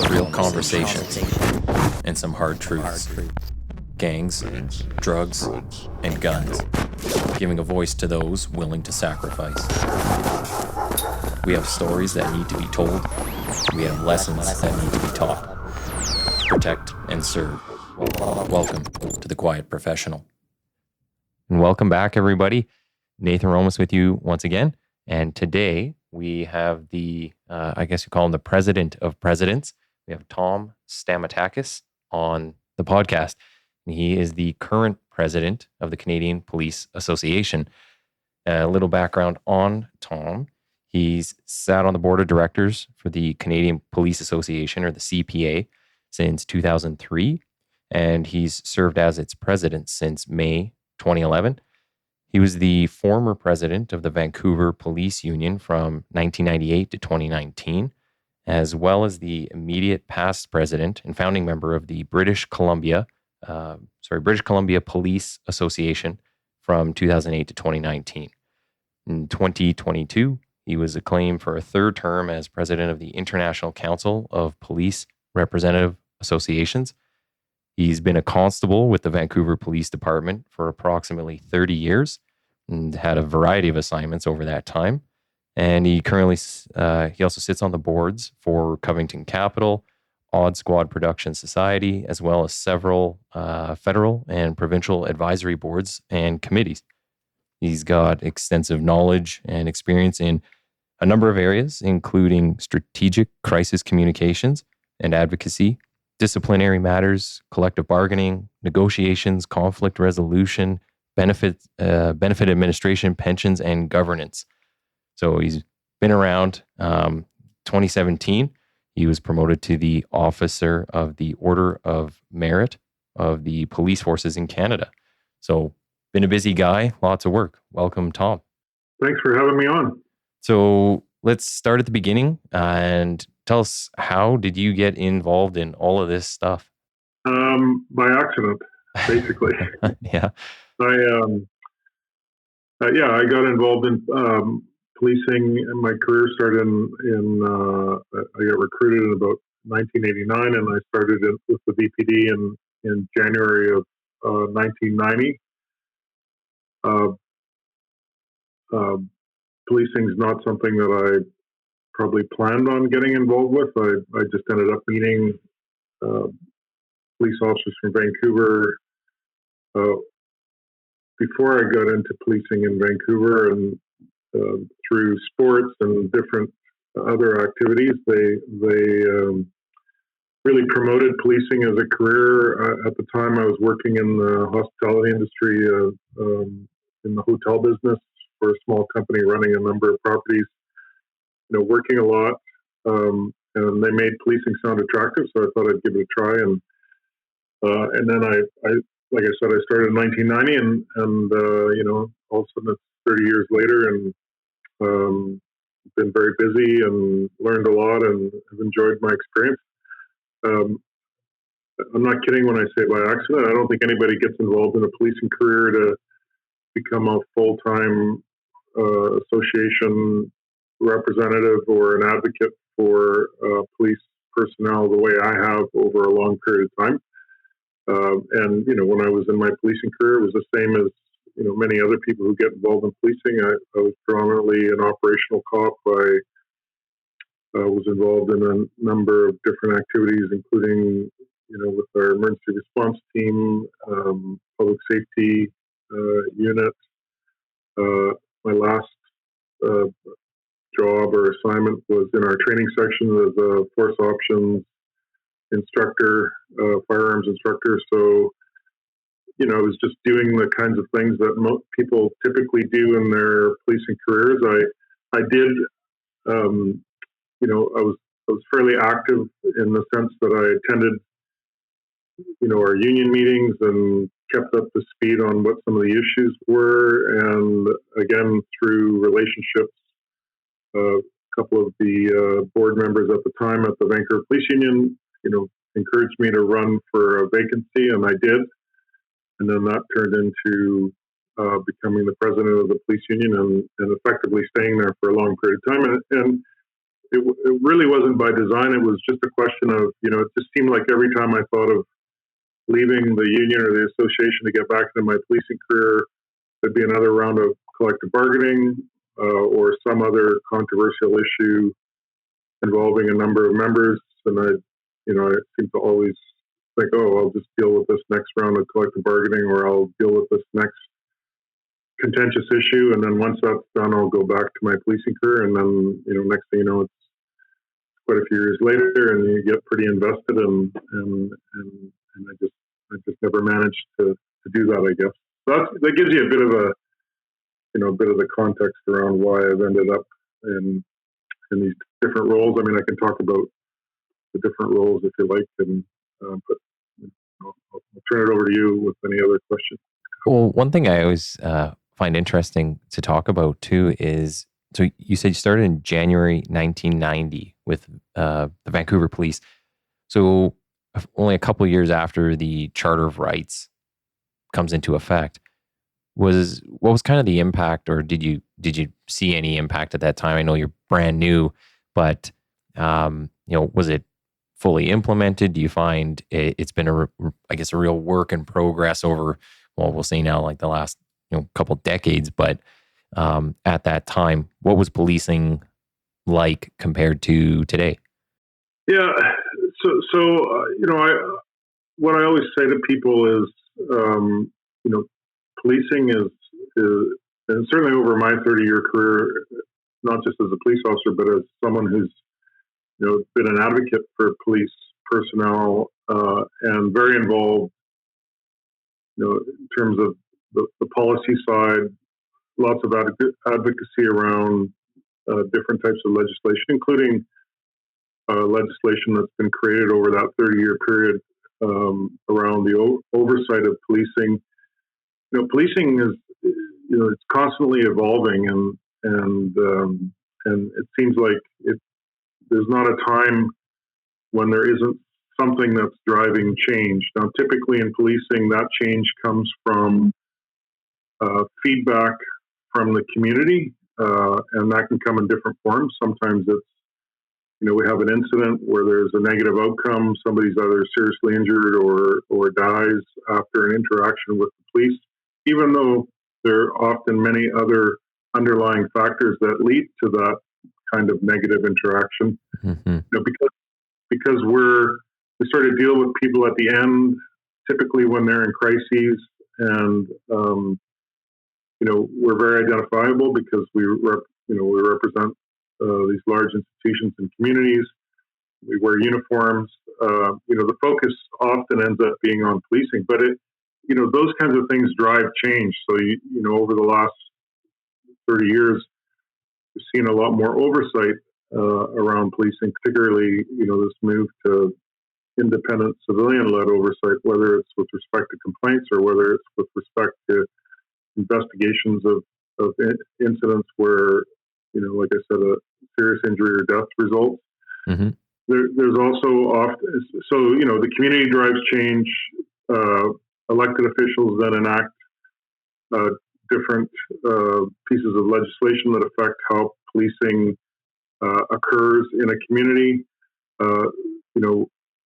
real conversations, and some hard truths. Gangs, drugs, and guns. Giving a voice to those willing to sacrifice. We have stories that need to be told. We have lessons that need to be taught. Protect and serve. Welcome to The Quiet Professional. And welcome back, everybody. Nathan Romas with you once again. And today we have the, I guess you call him the president of presidents. We have Tom Stamatakis on the podcast. And he is the current president of the Canadian Police Association. A little background on Tom. He's sat on the board of directors for the Canadian Police Association, or the CPA, since 2003. And he's served as its president since May 2011. He was the former president of the Vancouver Police Union from 1998 to 2019, as well as the immediate past president and founding member of the British Columbia Police Association from 2008 to 2019. In 2022, he was acclaimed for a third term as president of the International Council of Police Representative Associations. He's been a constable with the Vancouver Police Department for approximately 30 years and had a variety of assignments over that time. And he currently, he also sits on the boards for Covington Capital, Odd Squad Production Society, as well as several federal and provincial advisory boards and committees. He's got extensive knowledge and experience in a number of areas, including strategic crisis communications and advocacy, disciplinary matters, collective bargaining, negotiations, conflict resolution, benefit administration, pensions, and governance. So he's been around. 2017, he was promoted to the Officer of the Order of Merit of the Police Forces in Canada. So been a busy guy, lots of work. Welcome, Tom. Thanks for having me on. So let's start at the beginning and tell us, how did you get involved in all of this stuff? By accident, basically. Yeah. I got involved in policing, and my career started I got recruited in about 1989, and I started with the VPD in January of 1990. Policing is not something that I probably planned on getting involved with. I just ended up meeting police officers from Vancouver before I got into policing in Vancouver, and through sports and different other activities, they really promoted policing as a career. At the time, I was working in the hospitality industry, in the hotel business for a small company running a number of properties. Working a lot, and they made policing sound attractive, so I thought I'd give it a try. And then I like I said, I started in 1990, and all of a sudden it's 30 years later, and been very busy and learned a lot, and have enjoyed my experience. I'm not kidding when I say by accident. I don't think anybody gets involved in a policing career to become a full-time association representative or an advocate for police personnel the way I have over a long period of time. And when I was in my policing career, it was the same as many other people who get involved in policing. I was predominantly an operational cop. I was involved in a number of different activities, including with our emergency response team, public safety unit. My last job or assignment was in our training section as a force options instructor, firearms instructor. So, I was just doing the kinds of things that most people typically do in their policing careers. I did, I was fairly active in the sense that I attended, our union meetings and kept up to speed on what some of the issues were. And again, through relationships, a couple of the board members at the time at the Vancouver Police Union, encouraged me to run for a vacancy, and I did. And then that turned into becoming the president of the police union and effectively staying there for a long period of time. And it really wasn't by design. It was just a question of, it just seemed like every time I thought of leaving the union or the association to get back into my policing career, there'd be another round of collective bargaining or some other controversial issue involving a number of members. And I seem to always think, oh, I'll just deal with this next round of collective bargaining, or I'll deal with this next contentious issue. And then once that's done, I'll go back to my policing career. And then, next thing you know, it's quite a few years later, and you get pretty invested, and I just never managed to do that, I guess. So that gives you a bit of the context around why I've ended up in these different roles. I mean, I can talk about the different roles if you like, but I'll turn it over to you with any other questions. Well, one thing I always find interesting to talk about too is, so you said you started in January 1990 with the Vancouver Police. So only a couple of years after the Charter of Rights comes into effect, what was kind of the impact, or did you see any impact at that time? I know you're brand new, but was it fully implemented? Do you find it's been a real work in progress over, well, we'll say now like the last couple decades, but at that time, what was policing like compared to today? Yeah, what I always say to people is, policing is, and certainly over my 30-year career, not just as a police officer, but as someone who's, been an advocate for police personnel and very involved, in terms of the policy side, lots of advocacy around different types of legislation, including legislation that's been created over that 30-year period around the oversight of policing. Policing is, it's constantly evolving, and it seems like there's not a time when there isn't something that's driving change. Now, typically in policing, that change comes from feedback from the community, and that can come in different forms. Sometimes it's, we have an incident where there's a negative outcome. Somebody's either seriously injured or dies after an interaction with the police, even though there are often many other underlying factors that lead to that kind of negative interaction. Mm-hmm. Because we sort of deal with people at the end, typically when they're in crises, and we're very identifiable because we represent these large institutions and communities. We wear uniforms. The focus often ends up being on policing, but those kinds of things drive change. So over the last 30 years, we've seen a lot more oversight around policing, particularly this move to independent civilian-led oversight, whether it's with respect to complaints or whether it's with respect to investigations of incidents where, like I said, a serious injury or death results. Mm-hmm. There's also often, the community drives change. Elected officials then enact different pieces of legislation that affect how policing occurs in a community.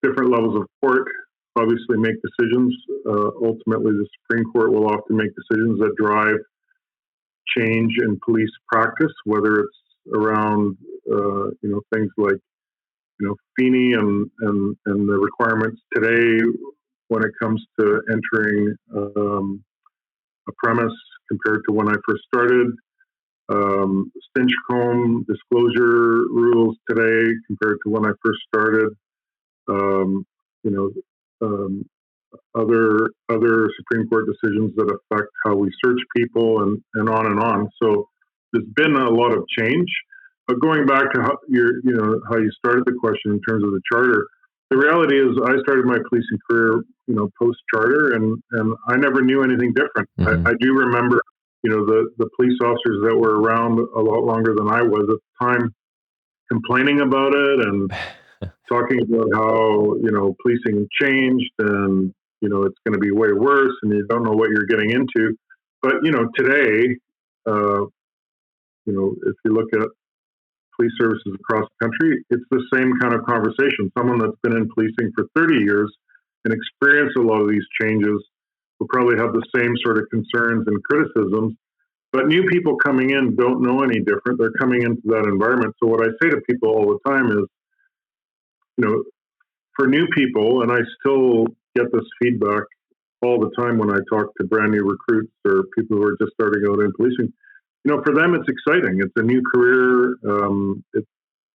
Different levels of court obviously make decisions. Ultimately, the Supreme Court will often make decisions that drive change in police practice, whether it's around things like Feeney and the requirements today when it comes to entering a premise compared to when I first started. Stinchcomb disclosure rules today compared to when I first started. Other Supreme Court decisions that affect how we search people and on and on. So there's been a lot of change. But going back to how you started the question in terms of the charter, the reality is I started my policing career, post charter, and I never knew anything different. Mm-hmm. I do remember, the police officers that were around a lot longer than I was at the time complaining about it and talking about how, policing changed and, it's going to be way worse and you don't know what you're getting into. But, today, if you look at police services across the country, it's the same kind of conversation. Someone that's been in policing for 30 years and experienced a lot of these changes will probably have the same sort of concerns and criticisms. But new people coming in don't know any different. They're coming into that environment. So what I say to people all the time is, for new people, and I still get this feedback all the time when I talk to brand new recruits or people who are just starting out in policing, for them it's exciting. It's a new career.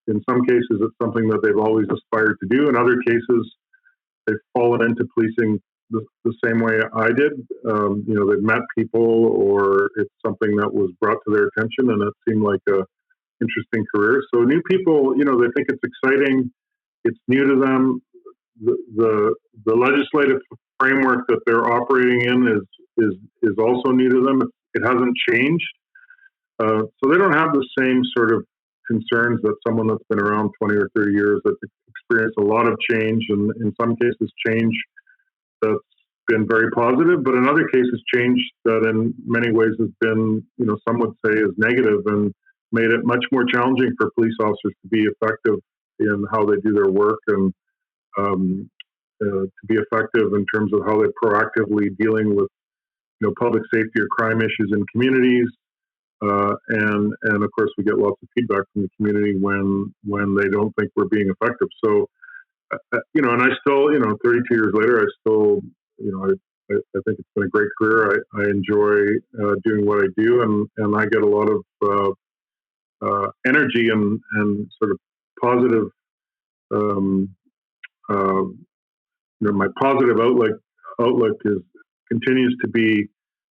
In some cases, it's something that they've always aspired to do. In other cases, they've fallen into policing the same way I did. They've met people, or it's something that was brought to their attention, and it seemed like a interesting career. So new people, they think it's exciting. It's new to them. The legislative framework that they're operating in is also new to them. It hasn't changed, so they don't have the same sort of concerns that someone that's been around 20 or 30 years that's experienced a lot of change, and in some cases change that's been very positive, but in other cases change that in many ways has been, some would say is negative, and made it much more challenging for police officers to be effective in how they do their work, and to be effective in terms of how they're proactively dealing with, public safety or crime issues in communities. And of course, we get lots of feedback from the community when they don't think we're being effective. So, and I still, 32 years later, I still, I think it's been a great career. I enjoy doing what I do, and I get a lot of energy and sort of positive. My positive outlook continues to be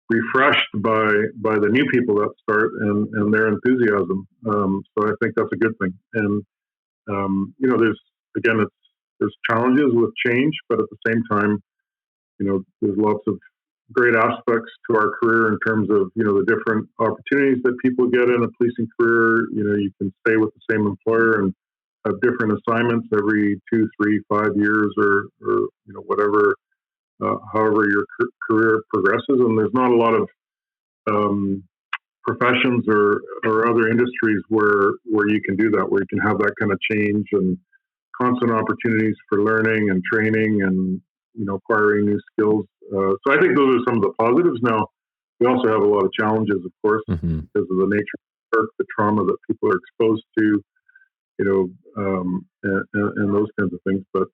refreshed by the new people that start and their enthusiasm. So I think that's a good thing. And there's challenges with change, but at the same time, there's lots of great aspects to our career in terms of the different opportunities that people get in a policing career. You can stay with the same employer and have different assignments every 2, 3, 5 years, or whatever. However your career progresses, and there's not a lot of professions or other industries where you can do that, where you can have that kind of change and constant opportunities for learning and training and acquiring new skills. So I think those are some of the positives. Now, we also have a lot of challenges, of course, because of the nature of the work, the trauma that people are exposed to, and those kinds of things. But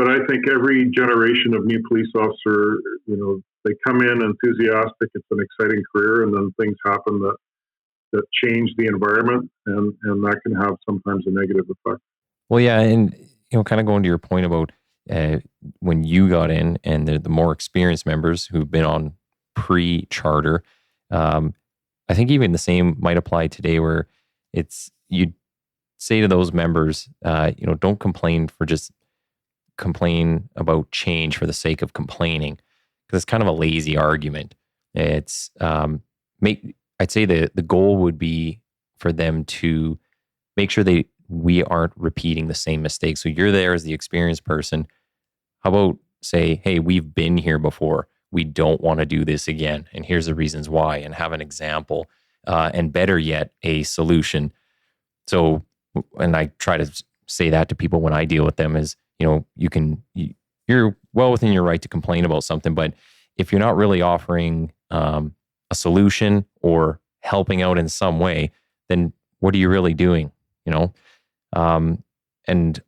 I think every generation of new police officer, they come in enthusiastic. It's an exciting career, and then things happen that change the environment, and that can have sometimes a negative effect. Well, yeah, and kind of going to your point about when you got in, and the more experienced members who've been on pre-charter, I think even the same might apply today, where you'd say to those members, don't complain about change for the sake of complaining, because it's kind of a lazy argument. It's I'd say the goal would be for them to make sure we aren't repeating the same mistakes. So you're there as the experienced person. How about say, hey, we've been here before. We don't want to do this again, and here's the reasons why, and have an example, and better yet, a solution. So, and I try to say that to people when I deal with them is, you're well within your right to complain about something, but if you're not really offering a solution or helping out in some way, then what are you really doing? And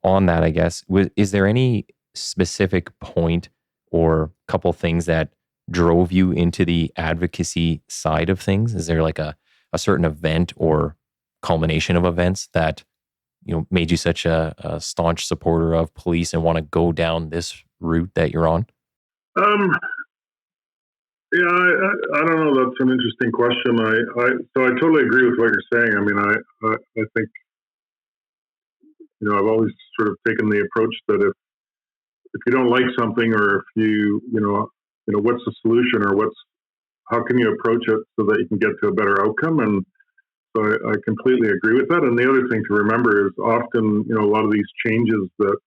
on that, I guess, is there any specific point or couple things that drove you into the advocacy side of things? Is there like a certain event or culmination of events that made you such a staunch supporter of police and want to go down this route that you're on? Yeah, I don't know. That's an interesting question. So I totally agree with what you're saying. I mean, I think, I've always sort of taken the approach that if you don't like something, or if what's the solution, or how can you approach it so that you can get to a better outcome? And so I completely agree with that. And the other thing to remember is often, a lot of these changes that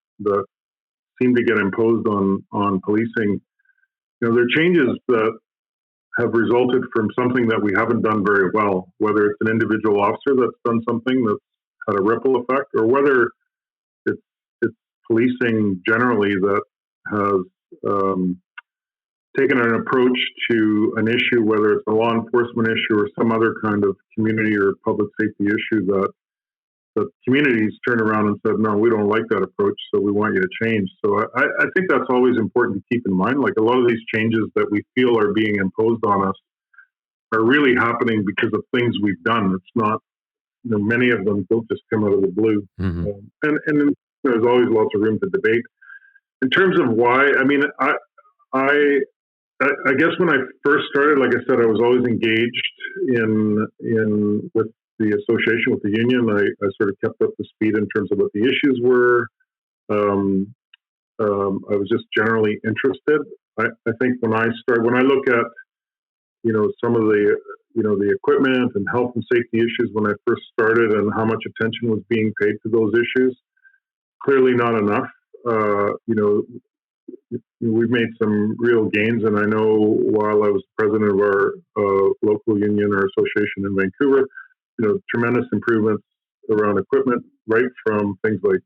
seem to get imposed on policing, they're changes that have resulted from something that we haven't done very well, whether it's an individual officer that's done something that's had a ripple effect, or whether it's policing generally that has taken an approach to an issue, whether it's a law enforcement issue or some other kind of community or public safety issue, that the communities turn around and said, no, we don't like that approach, so we want you to change. So I think that's always important to keep in mind. Like, a lot of these changes that we feel are being imposed on us are really happening because of things we've done. It's not, many of them don't just come out of the blue. Mm-hmm. And there's always lots of room to debate. In terms of why, I mean, I guess when I first started, like I said, I was always engaged with the association, with the union. I sort of kept up to speed in terms of what the issues were. I was just generally interested. I think when I look at, some of the equipment and health and safety issues when I first started, and how much attention was being paid to those issues, clearly not enough. We've made some real gains, and I know while I was president of our local union or association in Vancouver, tremendous improvements around equipment, right from things like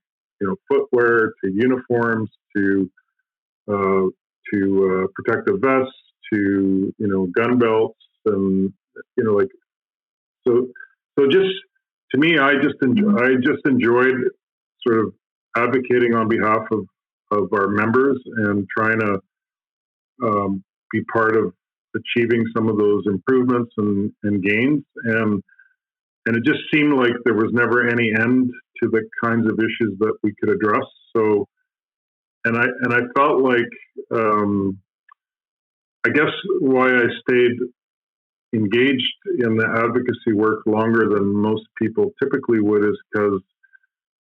footwear to uniforms to protective vests to gun belts, and so just to me, I just enjoyed sort of advocating on behalf of our members and trying to be part of achieving some of those improvements and gains. And it just seemed like there was never any end to the kinds of issues that we could address. So, and I felt like, I guess why I stayed engaged in the advocacy work longer than most people typically would is because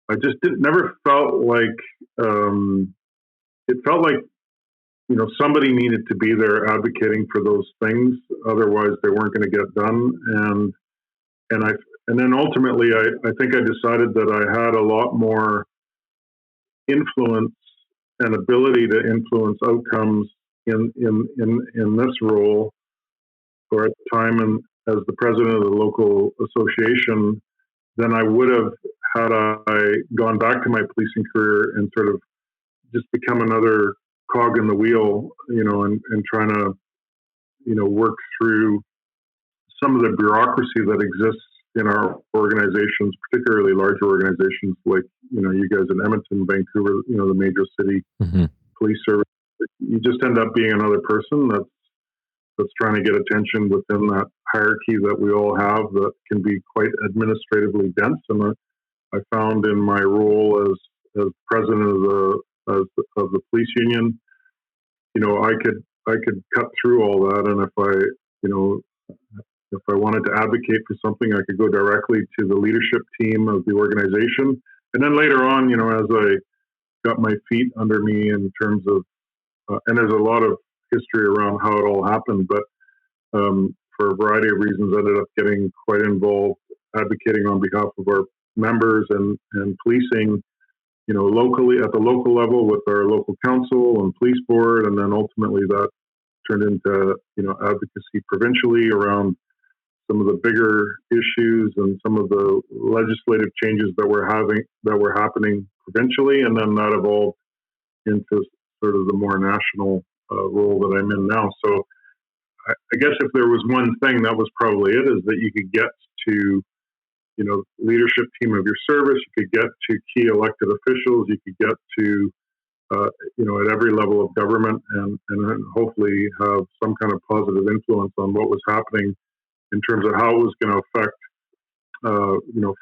I just never felt like, it felt like, somebody needed to be there advocating for those things. Otherwise they weren't going to get done. And then ultimately, I think I decided that I had a lot more influence and ability to influence outcomes in this role, or at the time, and as the president of the local association, than I would have had I gone back to my policing career and sort of just become another cog in the wheel, and trying to, work through some of the bureaucracy that exists in our organizations, particularly larger organizations like, you guys in Edmonton, Vancouver, the major city mm-hmm. police service. You just end up being another person that's trying to get attention within that hierarchy that we all have that can be quite administratively dense. And I found in my role as president of the police union, I could cut through all that. And if I wanted to advocate for something, I could go directly to the leadership team of the organization. And then later on, as I got my feet under me in terms of, and there's a lot of history around how it all happened, but for a variety of reasons, I ended up getting quite involved advocating on behalf of our members and policing, locally at the local level with our local council and police board. And then ultimately that turned into, advocacy provincially around some of the bigger issues and some of the legislative changes that were happening provincially. And then that evolved into sort of the more national role that I'm in now. So I guess if there was one thing, that was probably it, is that you could get to, leadership team of your service, you could get to key elected officials, you could get to, at every level of government, and hopefully have some kind of positive influence on what was happening in terms of how it was going to affect,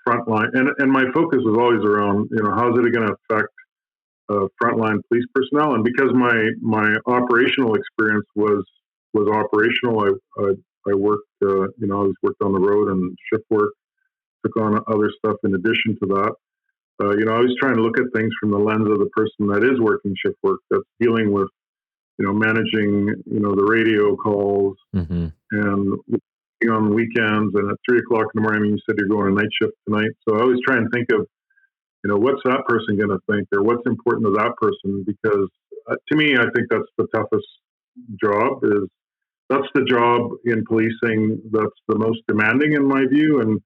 frontline. And my focus was always around, how is it going to affect frontline police personnel? And because my operational experience was operational, I worked, I always worked on the road and shift work, took on other stuff in addition to that. I was trying to look at things from the lens of the person that is working shift work, that's dealing with, managing, the radio calls, mm-hmm. and on weekends, and at 3:00 in the morning, you said you're going a night shift tonight. So I always try and think of, what's that person going to think, or what's important to that person? Because to me, I think that's the toughest job. that's the job in policing that's the most demanding in my view, and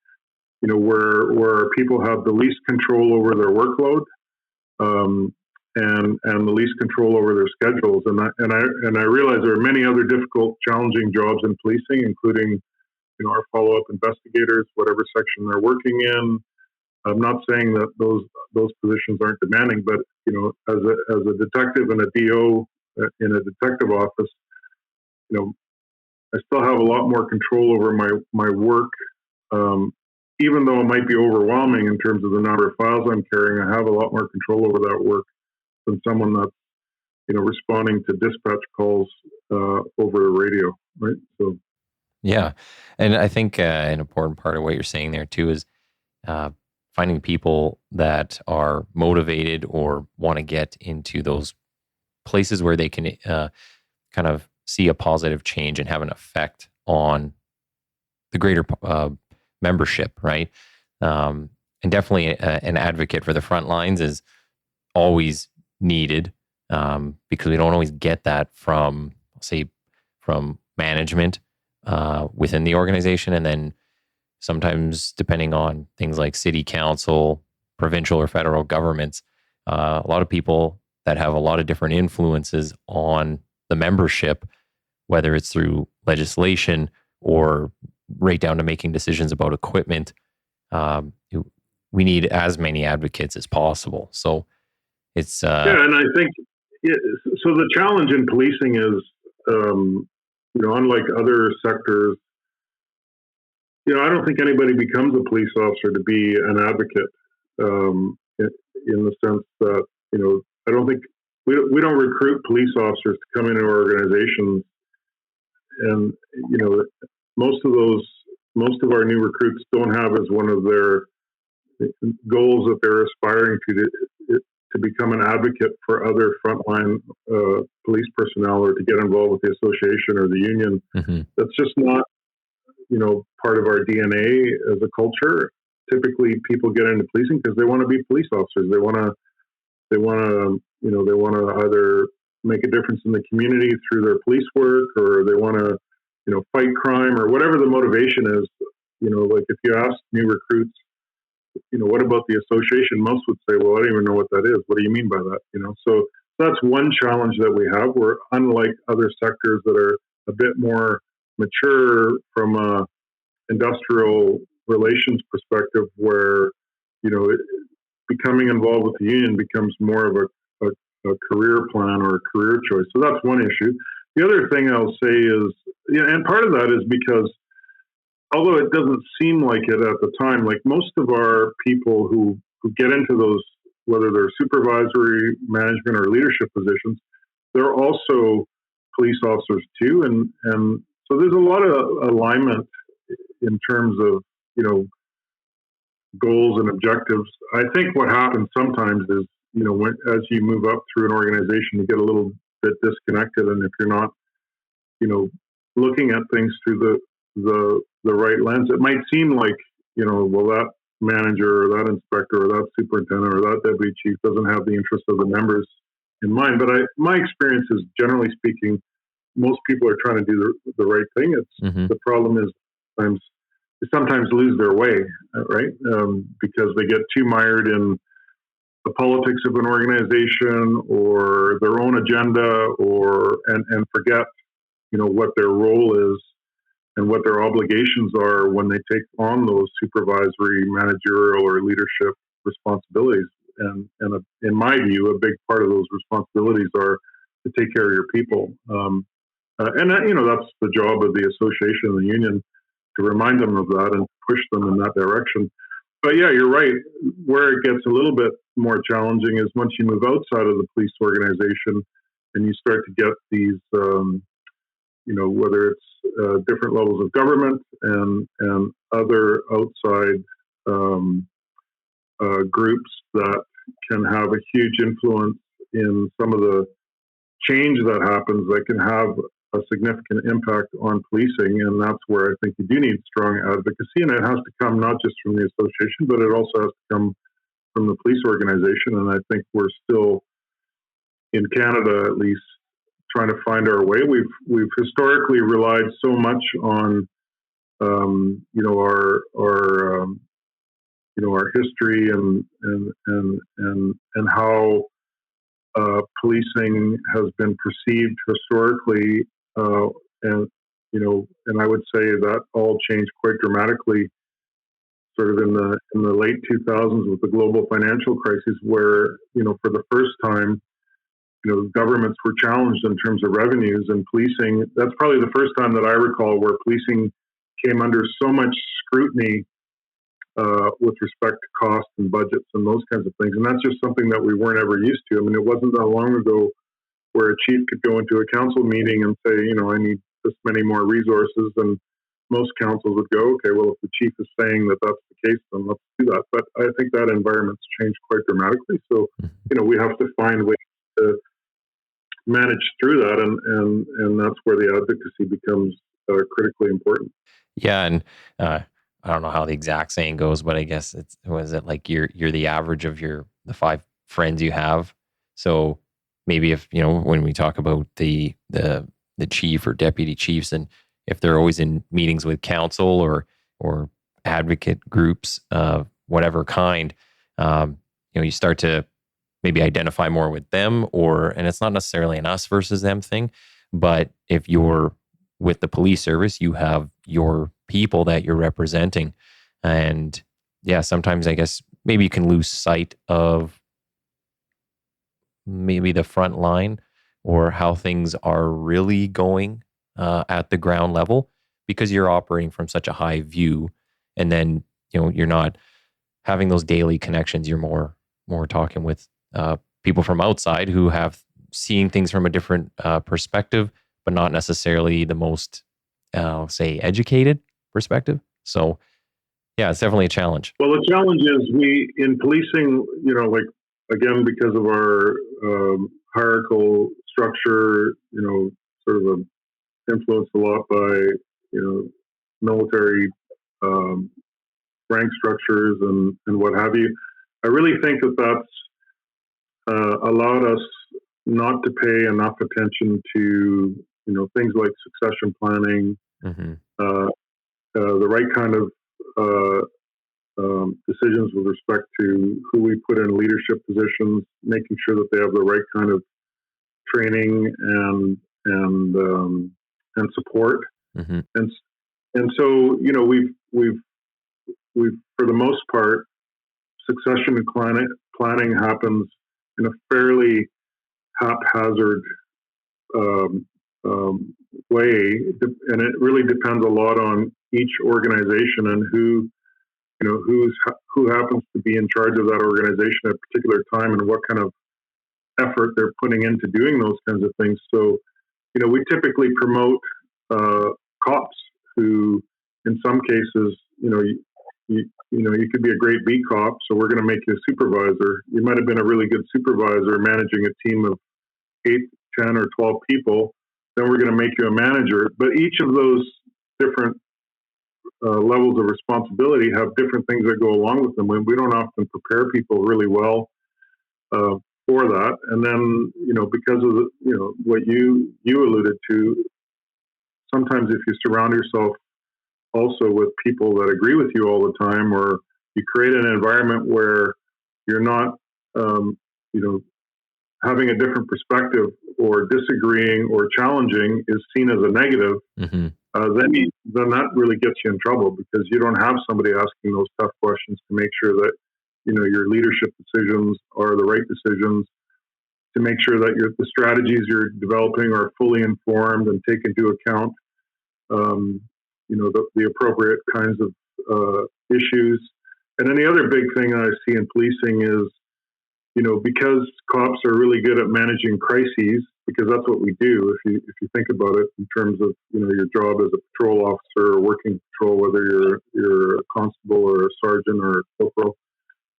where people have the least control over their workload, and the least control over their schedules. And I realize there are many other difficult, challenging jobs in policing, including our follow-up investigators, whatever section they're working in. I'm not saying that those positions aren't demanding, but as a detective and a DO in a detective office, I still have a lot more control over my work. Even though it might be overwhelming in terms of the number of files I'm carrying, I have a lot more control over that work than someone that's responding to dispatch calls over the radio, right? So yeah, and I think an important part of what you're saying there too is finding people that are motivated or want to get into those places where they can kind of see a positive change and have an effect on the greater membership, right? And definitely an advocate for the front lines is always needed, because we don't always get that from management within the organization. And then sometimes, depending on things like city council, provincial or federal governments, a lot of people that have a lot of different influences on the membership, whether it's through legislation or right down to making decisions about equipment. We need as many advocates as possible. So it's and I think so. The challenge in policing is, unlike other sectors, I don't think anybody becomes a police officer to be an advocate. In the sense that I don't think we don't recruit police officers to come into our organizations, and most of our new recruits don't have as one of their goals that they're aspiring to become an advocate for other frontline police personnel, or to get involved with the association or the union. Mm-hmm. That's just not part of our DNA as a culture. Typically, people get into policing because they want to be police officers. They want to either make a difference in the community through their police work, or they want to fight crime, or whatever the motivation is. Like if you ask new recruits, what about the association? Most would say, well, I don't even know what that is. What do you mean by that? So that's one challenge that we have. We're unlike other sectors that are a bit more mature from a industrial relations perspective, where becoming involved with the union becomes more of a career plan or a career choice. So that's one issue. The other thing I'll say is, and part of that is because, although it doesn't seem like it at the time, like most of our people who get into those, whether they're supervisory, management, or leadership positions, they're also police officers too. And so there's a lot of alignment in terms of, goals and objectives. I think what happens sometimes is, as you move up through an organization, you get a little bit disconnected. And if you're not, looking at things through the right lens, it might seem like, well, that manager or that inspector or that superintendent or that deputy chief doesn't have the interest of the members in mind. But my experience is, generally speaking, most people are trying to do the right thing. The problem is they sometimes lose their way, right? Because they get too mired in the politics of an organization or their own agenda, and forget, what their role is and what their obligations are when they take on those supervisory, managerial, or leadership responsibilities. And in my view, a big part of those responsibilities are to take care of your people. And that's the job of the association and the union, to remind them of that and push them in that direction. But yeah, you're right. Where it gets a little bit more challenging is once you move outside of the police organization and you start to get these, whether it's different levels of government and other outside groups that can have a huge influence in some of the change that happens, that can have a significant impact on policing. And that's where I think you do need strong advocacy. And it has to come not just from the association, but it also has to come from the police organization. And I think we're still, in Canada at least, trying to find our way. We've historically relied so much on our history and how policing has been perceived historically, and I would say that all changed quite dramatically, sort of in the late 2000s with the global financial crisis, where for the first time, governments were challenged in terms of revenues, and policing. That's probably the first time that I recall where policing came under so much scrutiny with respect to costs and budgets and those kinds of things. And that's just something that we weren't ever used to. I mean, it wasn't that long ago where a chief could go into a council meeting and say, I need this many more resources. And most councils would go, okay, well, if the chief is saying that that's the case, then let's do that. But I think that environment's changed quite dramatically. So, we have to find ways to manage through that. And that's where the advocacy becomes critically important. Yeah. And, I don't know how the exact saying goes, but I guess was it like you're the average of the 5 friends you have. So maybe if, when we talk about the chief or deputy chiefs, and if they're always in meetings with council or advocate groups of whatever kind, you start to maybe identify more with them, and it's not necessarily an us versus them thing, but if you're with the police service, you have your people that you're representing. And yeah, sometimes I guess maybe you can lose sight of maybe the front line or how things are really going at the ground level, because you're operating from such a high view. And then, you're not having those daily connections. You're more talking with people from outside who have seen things from a different perspective, but not necessarily the most, say, educated perspective. So, yeah, it's definitely a challenge. Well, the challenge is in policing, again, because of our hierarchical structure, sort of influenced a lot by, military rank structures and what have you. I really think that that's allowed us not to pay enough attention to, things like succession planning, the right kind of decisions with respect to who we put in leadership positions, making sure that they have the right kind of training and support. And so, we've for the most part, succession planning happens in a fairly haphazard way, and it really depends a lot on each organization and who happens to be in charge of that organization at a particular time and what kind of effort they're putting into doing those kinds of things. So, we typically promote cops who, in some cases, you could be a great B cop, so we're going to make you a supervisor. You might have been a really good supervisor managing a team of 8, 10, or 12 people. Then we're going to make you a manager. But each of those different levels of responsibility have different things that go along with them. We don't often prepare people really well for that. And then, because of what you alluded to, sometimes if you surround yourself also with people that agree with you all the time, or you create an environment where you're not, having a different perspective or disagreeing or challenging is seen as a negative, then that really gets you in trouble, because you don't have somebody asking those tough questions to make sure that, your leadership decisions are the right decisions, to make sure that the strategies you're developing are fully informed and take into account, the appropriate kinds of issues. And then the other big thing I see in policing is, because cops are really good at managing crises, because that's what we do. If you think about it in terms of, your job as a patrol officer or working patrol, whether you're a constable or a sergeant or a corporal,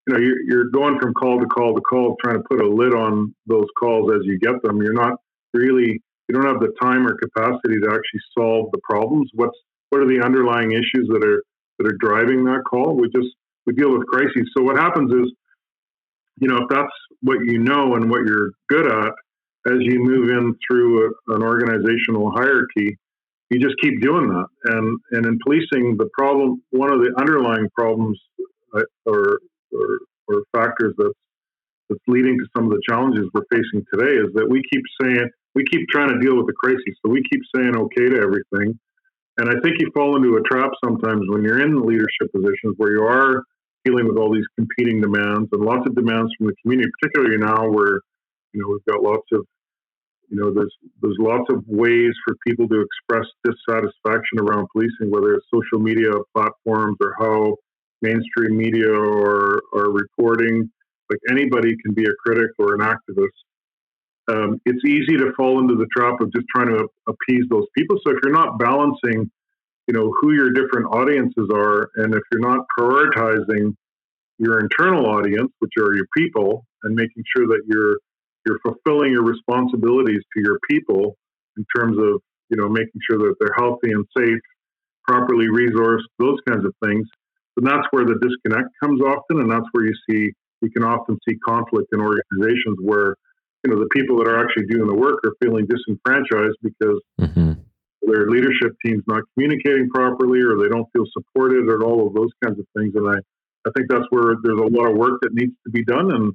you're going from call to call to call, trying to put a lid on those calls as you get them. You don't have the time or capacity to actually solve the problems. What are the underlying issues that are driving that call? We deal with crises. So what happens is, if that's what and what you're good at, as you move in through an organizational hierarchy, you just keep doing that. And in policing, the problem, one of the underlying problems or, or factors that's leading to some of the challenges we're facing today is that we keep trying to deal with the crisis. So we keep saying okay to everything. And I think you fall into a trap sometimes when you're in leadership positions where you are dealing with all these competing demands and lots of demands from the community, particularly now where, we've got lots of, there's lots of ways for people to express dissatisfaction around policing, whether it's social media platforms or how mainstream media or reporting. Like anybody can be a critic or an activist. It's easy to fall into the trap of just trying to appease those people. So if you're not balancing, who your different audiences are, and if you're not prioritizing your internal audience, which are your people, and making sure that you're fulfilling your responsibilities to your people in terms of, making sure that they're healthy and safe, properly resourced, those kinds of things, then that's where the disconnect comes often, and that's where you can often see conflict in organizations where, the people that are actually doing the work are feeling disenfranchised because their leadership team's not communicating properly, or they don't feel supported, or all of those kinds of things. And I think that's where there's a lot of work that needs to be done. And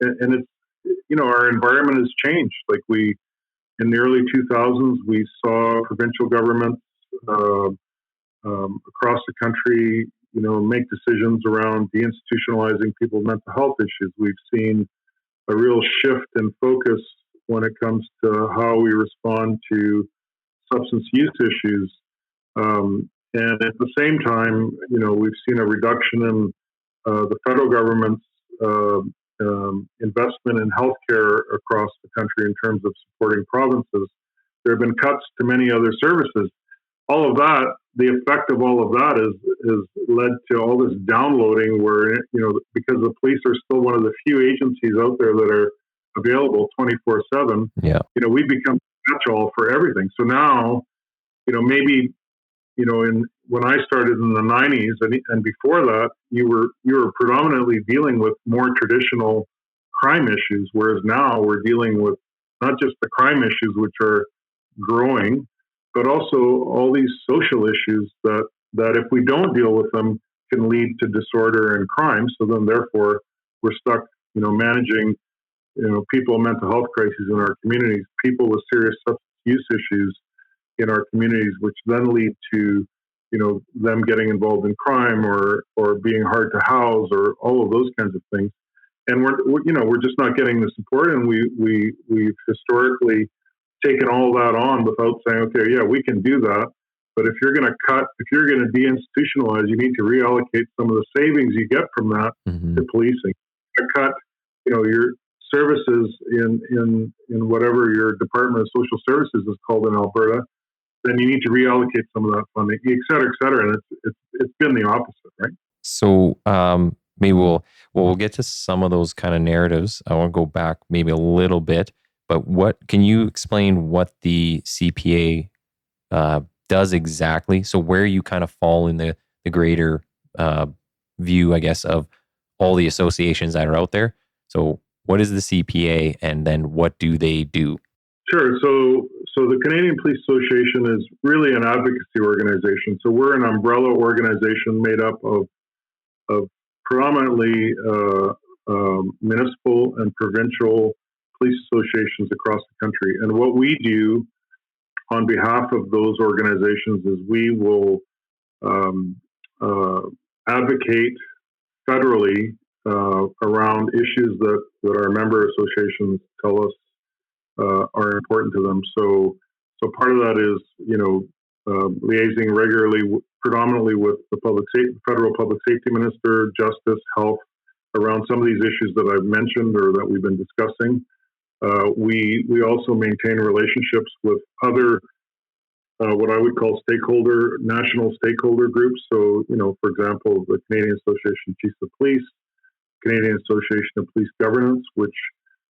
it's, our environment has changed. Like in the early 2000s, we saw provincial governments across the country, make decisions around deinstitutionalizing people's mental health issues. We've seen a real shift in focus when it comes to how we respond to substance use issues. And at the same time, we've seen a reduction in the federal government's investment in healthcare across the country in terms of supporting provinces. There have been cuts to many other services. All of that, the effect of all of that is led to all this downloading where, because the police are still one of the few agencies out there that are available 24/7, we become catch-all for everything. So now, maybe, when I started in the 90s and before that, you were predominantly dealing with more traditional crime issues, whereas now we're dealing with not just the crime issues, which are growing, but also all these social issues that if we don't deal with them can lead to disorder and crime. So then therefore we're stuck, managing, people with mental health crises in our communities, people with serious substance use issues in our communities, which then lead to, them getting involved in crime or being hard to house or all of those kinds of things. And we're just not getting the support. And we've historically taken all that on without saying, okay, yeah, we can do that. But if you're going to deinstitutionalize, you need to reallocate some of the savings you get from that to policing. To cut, your services in whatever your Department of Social Services is called in Alberta, then you need to reallocate some of that funding, et cetera, et cetera. And it's been the opposite, right? So maybe we'll get to some of those kind of narratives. I want to go back maybe a little bit. But can you explain what the CPA does exactly? So where you kind of fall in the greater view, I guess, of all the associations that are out there. So what is the CPA, and then what do they do? Sure. So the Canadian Police Association is really an advocacy organization. So we're an umbrella organization made up of predominantly municipal and provincial police associations across the country. And what we do on behalf of those organizations is we will advocate federally around issues that our member associations tell us are important to them. So part of that is, liaising regularly, predominantly with the federal public safety minister, justice, health, around some of these issues that I've mentioned or that we've been discussing. We also maintain relationships with other, what I would call national stakeholder groups. So, for example, the Canadian Association of Chiefs of Police, Canadian Association of Police Governance, which,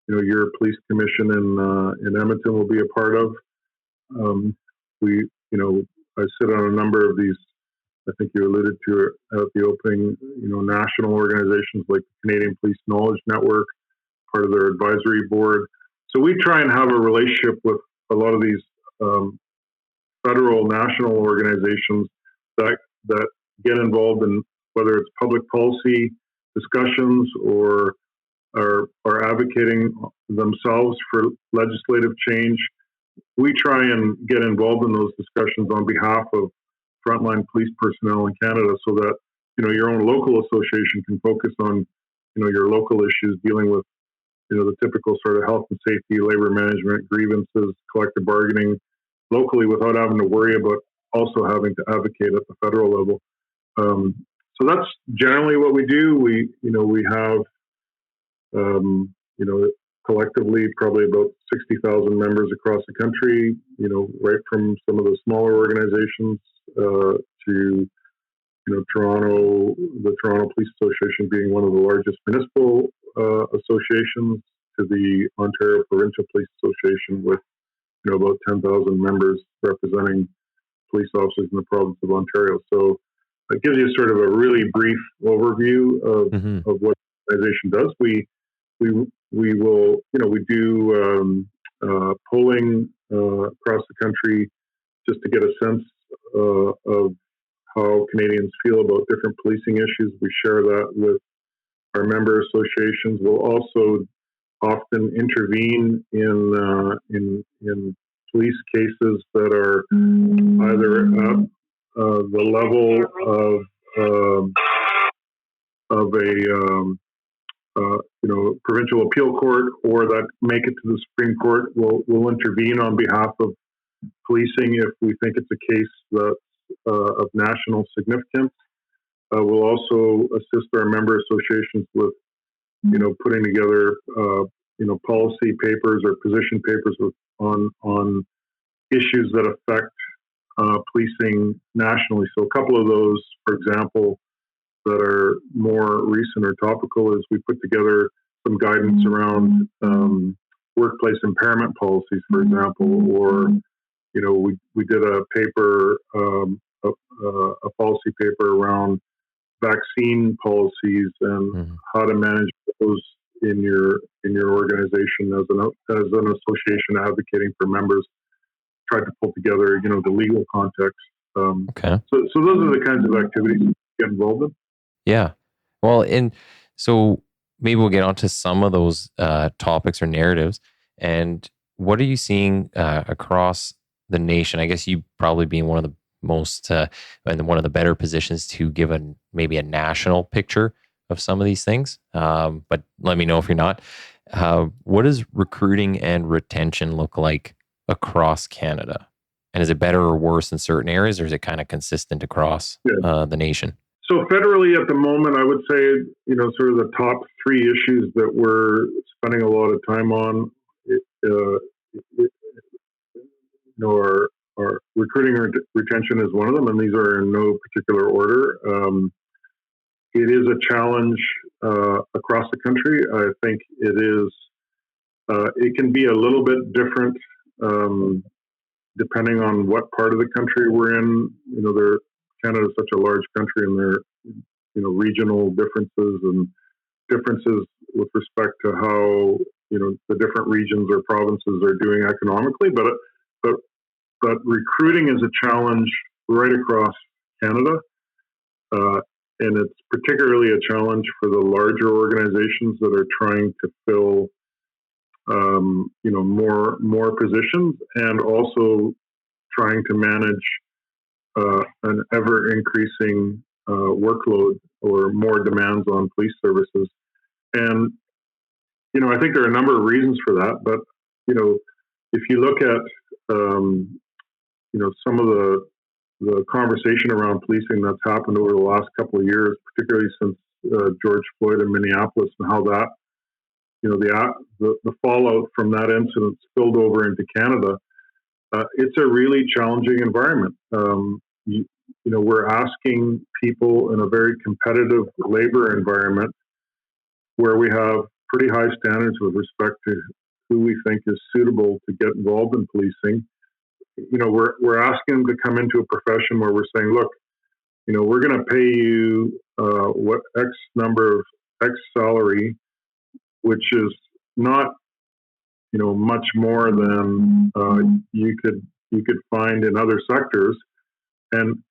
your police commission in Edmonton will be a part of. I sit on a number of these, I think you alluded to it at the opening, national organizations like the Canadian Police Knowledge Network, part of their advisory board. So we try and have a relationship with a lot of these federal, national organizations that get involved in whether it's public policy discussions or are advocating themselves for legislative change. We try and get involved in those discussions on behalf of frontline police personnel in Canada, so that your own local association can focus on your local issues, dealing with the typical sort of health and safety, labor management, grievances, collective bargaining locally, without having to worry about also having to advocate at the federal level. So that's generally what we do. We have collectively probably about 60,000 members across the country. Right from some of the smaller organizations to Toronto, the Toronto Police Association being one of the largest municipal associations, to the Ontario Provincial Police Association with about 10,000 members representing police officers in the province of Ontario. So it gives you sort of a really brief overview of what the organization does. We will, we do polling across the country just to get a sense of how Canadians feel about different policing issues. We share that with our member associations. We'll also often intervene in police cases that are either at the level of a provincial appeal court, or that make it to the Supreme Court. We'll intervene on behalf of policing if we think it's a case that's of national significance. We'll also assist our member associations with putting together policy papers or position papers on issues that affect policing nationally. So a couple of those, for example, that are more recent or topical, is we put together some guidance around workplace impairment policies, for example, or we did a paper, a policy paper around vaccine policies and how to manage those in your organization as an association advocating for members. Tried to pull together, the legal context. Okay. So those are the kinds of activities you get involved in. Yeah. Well, and so maybe we'll get onto some of those topics or narratives. And what are you seeing across the nation? I guess you probably being one of the most and one of the better positions to give maybe a national picture of some of these things. But let me know if you're not. What does recruiting and retention look like across Canada? And is it better or worse in certain areas, or is it kind of consistent across the nation? So federally at the moment, I would say, sort of the top three issues that we're spending a lot of time on, our recruiting or retention is one of them, and these are in no particular order. It is a challenge across the country. I think it is. It can be a little bit different depending on what part of the country we're in. Canada is such a large country, and there are regional differences and differences with respect to how the different regions or provinces are doing economically. But recruiting is a challenge right across Canada, and it's particularly a challenge for the larger organizations that are trying to fill more positions, and also trying to manage an ever increasing workload or more demands on police services. And I think there are a number of reasons for that. But if you look at some of the conversation around policing that's happened over the last couple of years, particularly since George Floyd in Minneapolis, and how that the fallout from that incident spilled over into Canada, it's a really challenging environment. We're asking people in a very competitive labor environment where we have pretty high standards with respect to who we think is suitable to get involved in policing. We're asking them to come into a profession where we're saying, look, we're going to pay you what X number of X salary, which is not much more than you could find in other sectors, and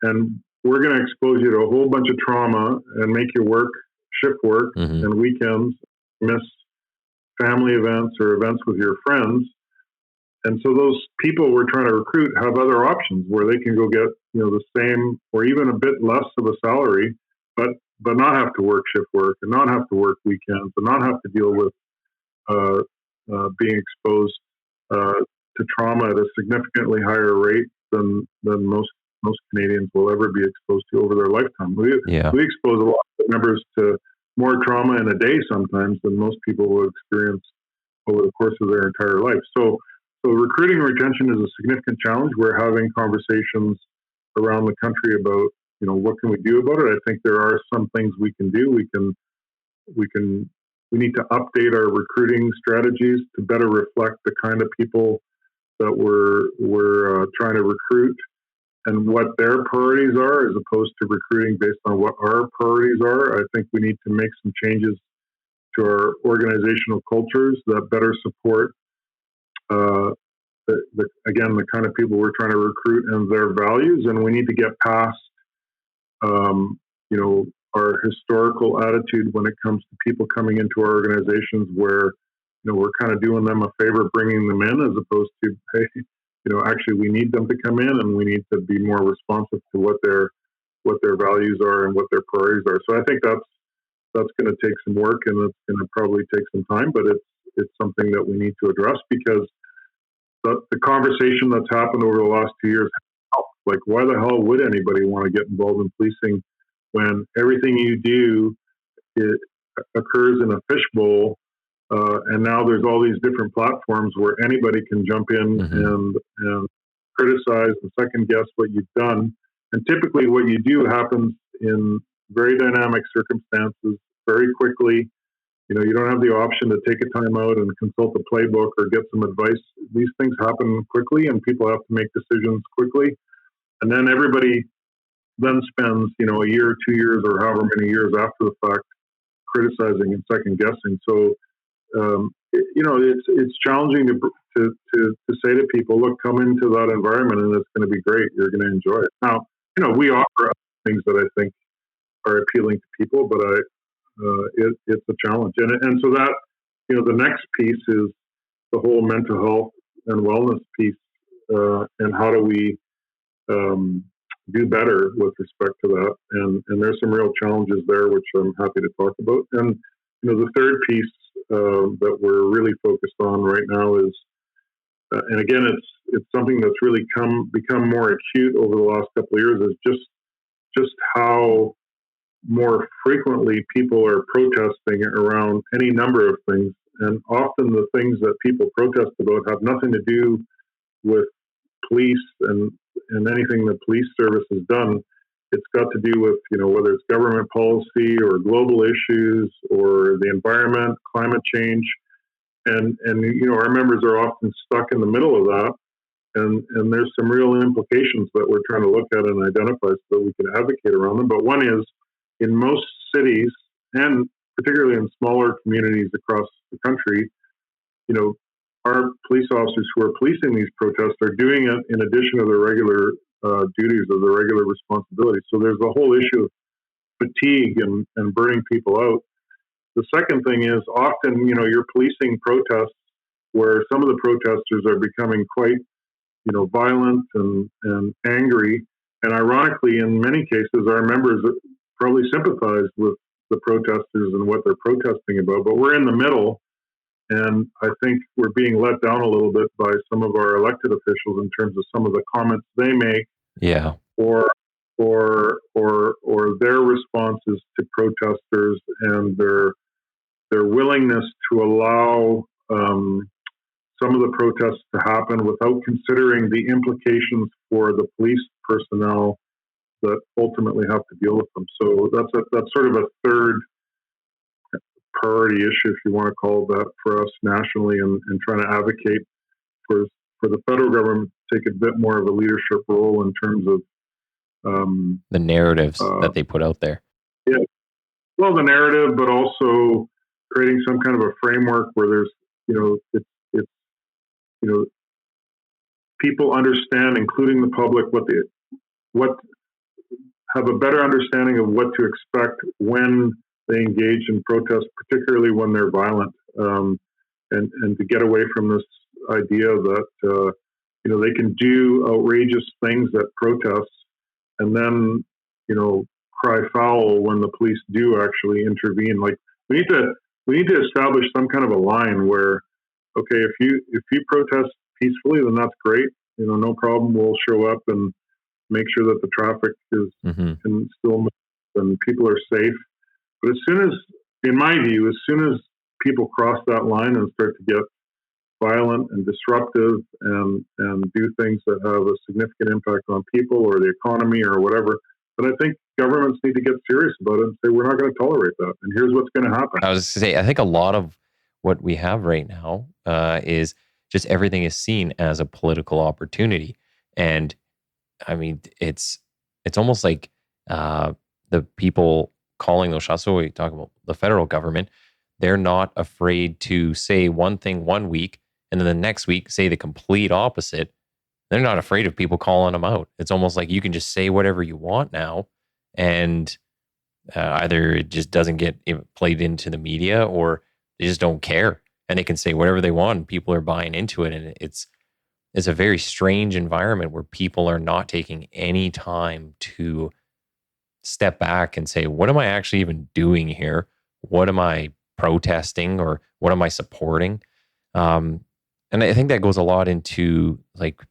we're going to expose you to a whole bunch of trauma and make you work shift work and weekends, miss family events or events with your friends. And so those people we're trying to recruit have other options where they can go get the same or even a bit less of a salary, but not have to work shift work and not have to work weekends and not have to deal with being exposed to trauma at a significantly higher rate than most Canadians will ever be exposed to over their lifetime. We expose a lot of members to more trauma in a day sometimes than most people will experience over the course of their entire life. So recruiting and retention is a significant challenge. We're having conversations around the country about what can we do about it. I think there are some things we can do. We need to update our recruiting strategies to better reflect the kind of people that we're trying to recruit and what their priorities are, as opposed to recruiting based on what our priorities are. I think we need to make some changes to our organizational cultures that better support the kind of people we're trying to recruit and their values. And we need to get past our historical attitude when it comes to people coming into our organizations where we're kind of doing them a favor bringing them in, as opposed to, hey, actually we need them to come in and we need to be more responsive to what their values are and what their priorities are. So I think that's going to take some work and it's going to probably take some time, but it's something that we need to address, because the conversation that's happened over the last 2 years, like, why the hell would anybody want to get involved in policing when everything you do occurs in a fishbowl? And now there's all these different platforms where anybody can jump in and criticize and second guess what you've done. And typically what you do happens in very dynamic circumstances very quickly. You don't have the option to take a time out and consult a playbook or get some advice. These things happen quickly and people have to make decisions quickly. And then everybody then spends, a year, 2 years, or however many years after the fact criticizing and second guessing. So, it's challenging to say to people, look, come into that environment and it's going to be great. You're going to enjoy it. Now, we offer things that I think are appealing to people, but it's a challenge. And so that, the next piece is the whole mental health and wellness piece, and how do we do better with respect to that. And there's some real challenges there, which I'm happy to talk about. And, the third piece that we're really focused on right now is, and again, it's something that's really become more acute over the last couple of years, is just how more frequently people are protesting around any number of things. And often the things that people protest about have nothing to do with police and anything the police service has done. It's got to do with, whether it's government policy or global issues or the environment, climate change. And our members are often stuck in the middle of that. And there's some real implications that we're trying to look at and identify so that we can advocate around them. But one is, in most cities, and particularly in smaller communities across the country, our police officers who are policing these protests are doing it in addition to their regular duties or their regular responsibilities. So there's a whole issue of fatigue and burning people out. The second thing is, often, you're policing protests where some of the protesters are becoming quite, violent and angry. And ironically, in many cases, our members probably sympathize with the protesters and what they're protesting about. But we're in the middle, and I think we're being let down a little bit by some of our elected officials in terms of some of the comments they make, or their responses to protesters and their willingness to allow some of the protests to happen without considering the implications for the police personnel that ultimately have to deal with them. So that's sort of a third priority issue, if you want to call that, for us nationally, and trying to advocate for the federal government to take a bit more of a leadership role in terms of the narratives that they put out there. Yeah, well, the narrative, but also creating some kind of a framework where there's it's you know people understand, including the public, what have a better understanding of what to expect when they engage in protests, particularly when they're violent, and to get away from this idea that they can do outrageous things at protests and then cry foul when the police do actually intervene. Like we need to establish some kind of a line where, okay, if you protest peacefully, then that's great. No problem. We'll show up and make sure that the traffic is can still move and people are safe. But in my view, as soon as people cross that line and start to get violent and disruptive and do things that have a significant impact on people or the economy or whatever, then I think governments need to get serious about it and say, we're not going to tolerate that. And here's what's going to happen. I was going to say, I think a lot of what we have right now is just everything is seen as a political opportunity. And I mean, it's almost like the people calling those shots. So we talk about the federal government. They're not afraid to say one thing one week and then the next week say the complete opposite. They're not afraid of people calling them out. It's almost like you can just say whatever you want now, and either it just doesn't get played into the media or they just don't care, and they can say whatever they want and people are buying into it. And it's a very strange environment where people are not taking any time to step back and say, what am I actually even doing here? What am I protesting or what am I supporting? And I think that goes a lot into like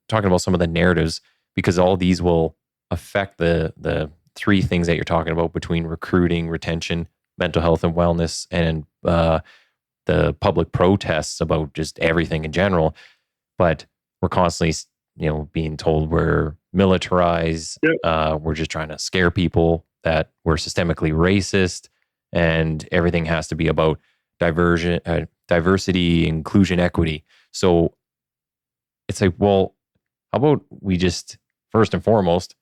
talking about some of the narratives, because all these will affect the three things that you're talking about between recruiting, retention, mental health and wellness, and the public protests about just everything in general. But we're constantly, being told we're militarized. Yep. We're just trying to scare people that we're systemically racist, and everything has to be about diversity, inclusion, equity. So it's like, well, how about we just first and foremost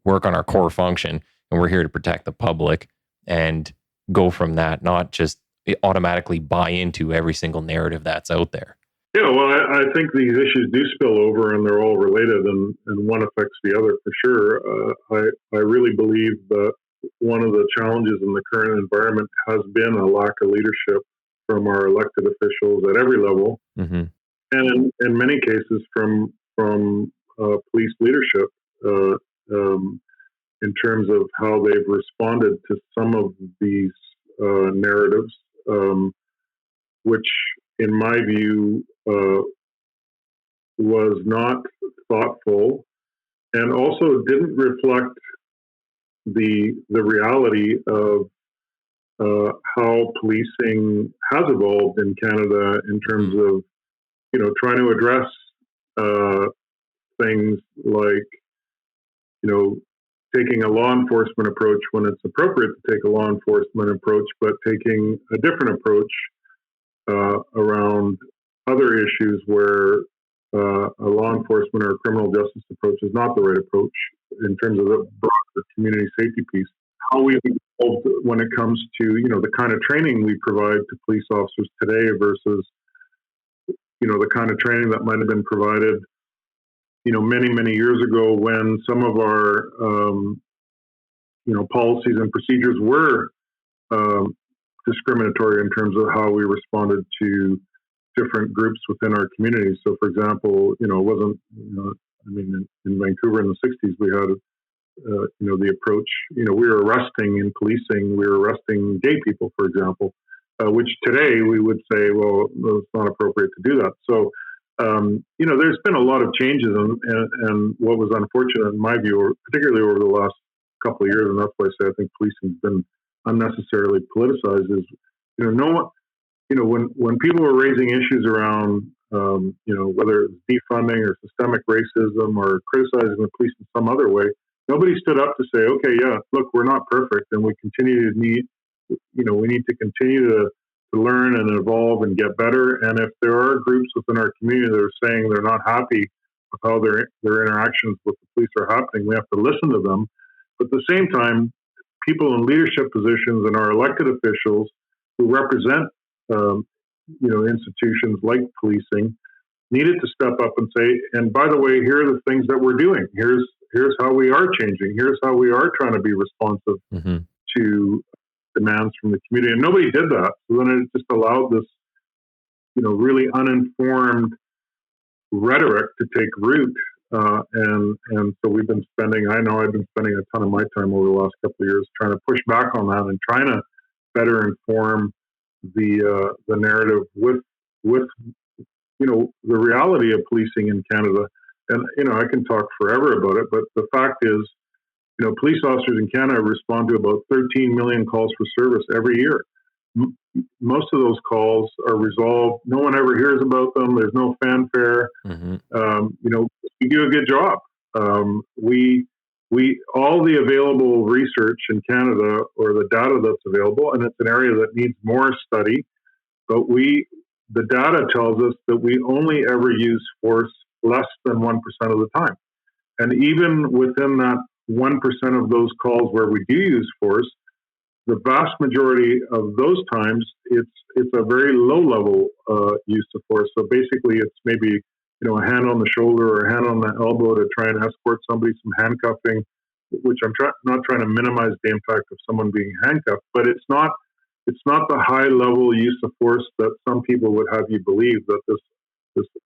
work on our core function, and we're here to protect the public and go from that, not just automatically buy into every single narrative that's out there. Yeah, well, I think these issues do spill over, and they're all related, and one affects the other for sure. I really believe that one of the challenges in the current environment has been a lack of leadership from our elected officials at every level, and in many cases from police leadership in terms of how they've responded to some of these narratives, which, in my view, was not thoughtful and also didn't reflect the reality of how policing has evolved in Canada in terms of trying to address things like taking a law enforcement approach when it's appropriate to take a law enforcement approach, but taking a different approach around other issues where a law enforcement or a criminal justice approach is not the right approach in terms of the broader community safety piece. How we've evolved when it comes to the kind of training we provide to police officers today versus the kind of training that might have been provided many years ago, when some of our policies and procedures were discriminatory in terms of how we responded to different groups within our communities. So, for example, it wasn't, in Vancouver in the 60s, we had, the approach, we were arresting in policing, we were arresting gay people, for example, which today we would say, well, it's not appropriate to do that. So, there's been a lot of changes, and what was unfortunate in my view, particularly over the last couple of years, and that's why I say I think policing's been unnecessarily politicized, is when people were raising issues around whether it's defunding or systemic racism or criticizing the police in some other way, nobody stood up to say, okay, yeah, look, we're not perfect, and we need to continue to learn and evolve and get better. And if there are groups within our community that are saying they're not happy with how their interactions with the police are happening, we have to listen to them. But at the same time, people in leadership positions and our elected officials who represent institutions like policing needed to step up and say, and by the way, here are the things that we're doing. Here's how we are changing. Here's how we are trying to be responsive to demands from the community. And nobody did that. So then it just allowed this, really uninformed rhetoric to take root. And so I've been spending a ton of my time over the last couple of years trying to push back on that and trying to better inform the narrative with the reality of policing in Canada. And I can talk forever about it, but the fact is, police officers in Canada respond to about 13 million calls for service every year. Most of those calls are resolved. No one ever hears about them. There's no fanfare. We do a good job. We all the available research in Canada, or the data that's available, and it's an area that needs more study, but the data tells us that we only ever use force less than 1% of the time. And even within that 1% of those calls where we do use force, the vast majority of those times, it's a very low level use of force. So basically, it's maybe a hand on the shoulder or a hand on the elbow to try and escort somebody, some handcuffing, which I'm not trying to minimize the impact of someone being handcuffed, but it's not the high level use of force that some people would have you believe, that this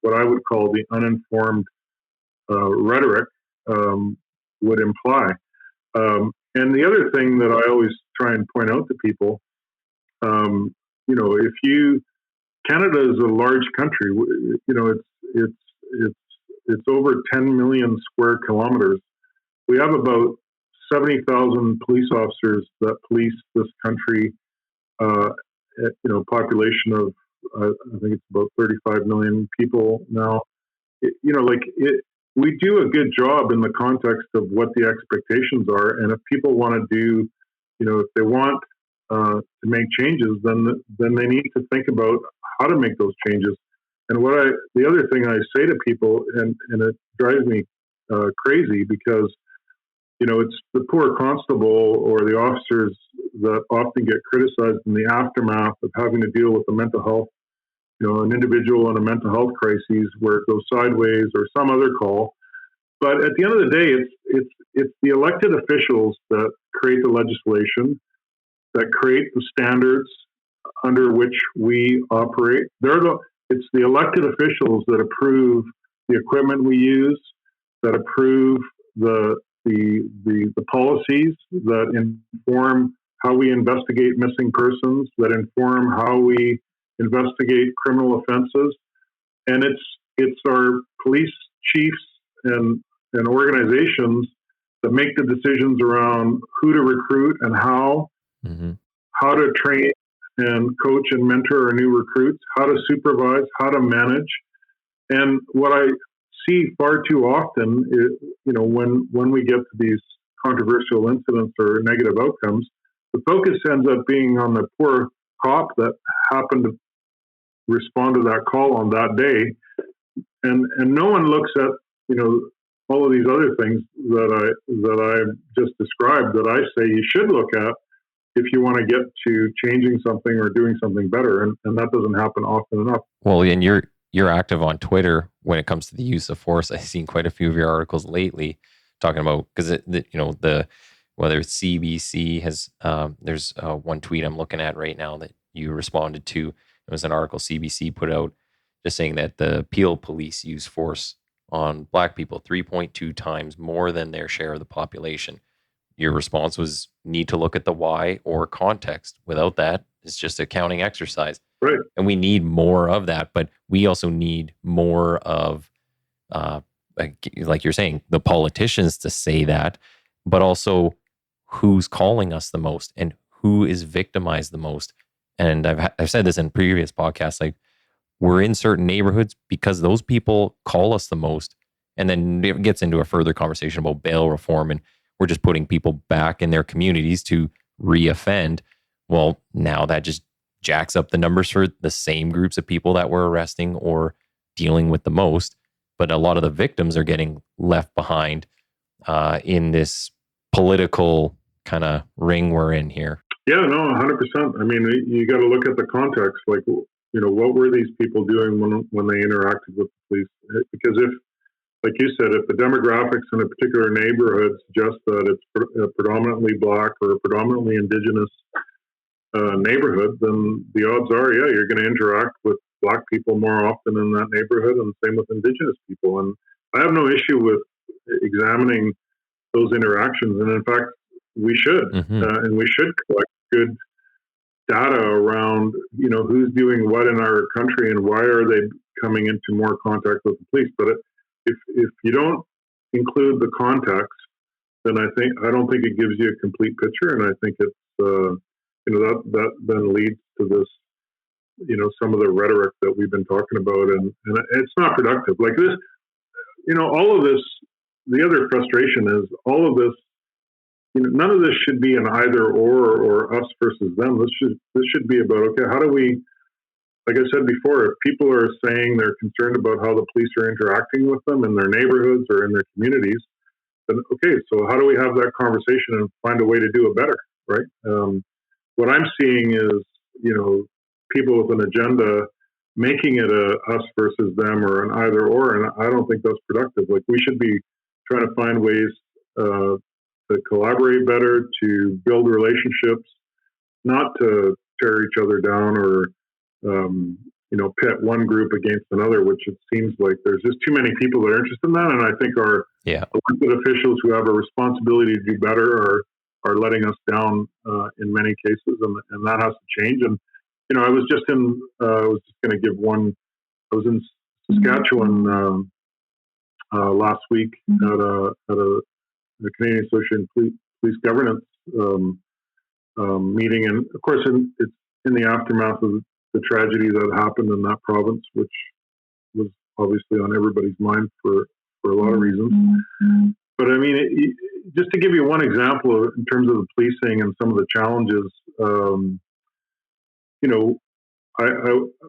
what I would call the uninformed rhetoric would imply. And the other thing that I always try and point out to people, Canada is a large country. It's over 10 million square kilometers. We have about 70,000 police officers that police this country. Population of I think it's about 35 million people now. We do a good job in the context of what the expectations are, and if people want to do, if they want to make changes, then they need to think about how to make those changes. And the other thing I say to people, and it drives me crazy, because it's the poor constable or the officers that often get criticized in the aftermath of having to deal with a mental health, an individual in a mental health crisis where it goes sideways or some other call. But at the end of the day, it's the elected officials that create the legislation, that create the standards under which we operate. It's the elected officials that approve the equipment we use, that approve the policies, that inform how we investigate missing persons, that inform how we investigate criminal offenses. And it's our police chiefs and organizations that make the decisions around who to recruit and how to train and coach and mentor our new recruits, how to supervise, how to manage. And what I see far too often is, when we get to these controversial incidents or negative outcomes, the focus ends up being on the poor cop that happened to respond to that call on that day. And no one looks at, all of these other things that I just described, that I say you should look at if you want to get to changing something or doing something better. And that doesn't happen often enough. Well, and you're active on Twitter when it comes to the use of force. I've seen quite a few of your articles lately talking about, because whether it's CBC has, there's one tweet I'm looking at right now that you responded to. It was an article CBC put out just saying that the Peel police use force on Black people 3.2 times more than their share of the population. Your response was, need to look at the why or context. Without that, it's just a counting exercise. Right. And we need more of that, but we also need more of, like you're saying, the politicians to say that, but also who's calling us the most and who is victimized the most. And I've said this in previous podcasts, like, we're in certain neighborhoods because those people call us the most. And then it gets into a further conversation about bail reform, and we're just putting people back in their communities to re-offend. Well, now that just jacks up the numbers for the same groups of people that we're arresting or dealing with the most. But a lot of the victims are getting left behind in this political kind of ring we're in here. Yeah, no, 100%. I mean, you got to look at the context. Like, what were these people doing when they interacted with the police? Because if, like you said, if the demographics in a particular neighborhood suggest that it's a predominantly Black or a predominantly Indigenous neighborhood, then the odds are, yeah, you're going to interact with Black people more often in that neighborhood, and same with Indigenous people. And I have no issue with examining those interactions, and in fact, we should, and we should collect good data around, who's doing what in our country and why are they coming into more contact with the police. But if you don't include the context, then I don't think it gives you a complete picture, and I think it's that then leads to this, some of the rhetoric that we've been talking about, and it's not productive. Like this, all of this. The other frustration is all of this. None of this should be an either or us versus them. This should be about, okay, how do we, like I said before, if people are saying they're concerned about how the police are interacting with them in their neighborhoods or in their communities, then okay, so how do we have that conversation and find a way to do it better, right? What I'm seeing is, people with an agenda making it a us versus them or an either or, and I don't think that's productive. Like we should be trying to find ways to collaborate better, to build relationships, not to tear each other down or, pit one group against another, which it seems like there's just too many people that are interested in that. And I think our elected officials who have a responsibility to do better are letting us down in many cases, and that has to change. And, I was just going to give one, I was in Saskatchewan last week at the Canadian Association of Police Governance meeting, and of course, it's in the aftermath of the tragedy that happened in that province, which was obviously on everybody's mind for a lot of reasons. But I mean, just to give you one example in terms of the policing and some of the challenges,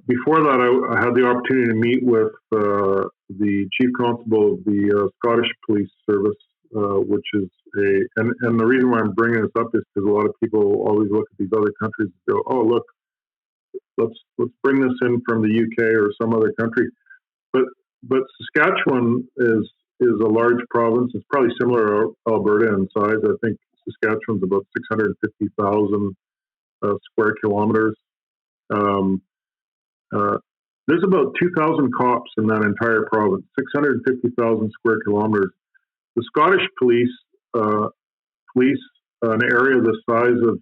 before that, I had the opportunity to meet with the chief constable of the Scottish Police Service, which is and the reason why I'm bringing this up is because a lot of people always look at these other countries and go, oh, look, let's bring this in from the UK or some other country. But Saskatchewan is a large province. It's probably similar to Alberta in size. I think Saskatchewan's about 650,000 square kilometers. There's about 2,000 cops in that entire province, 650,000 square kilometers. The Scottish police police an area the size of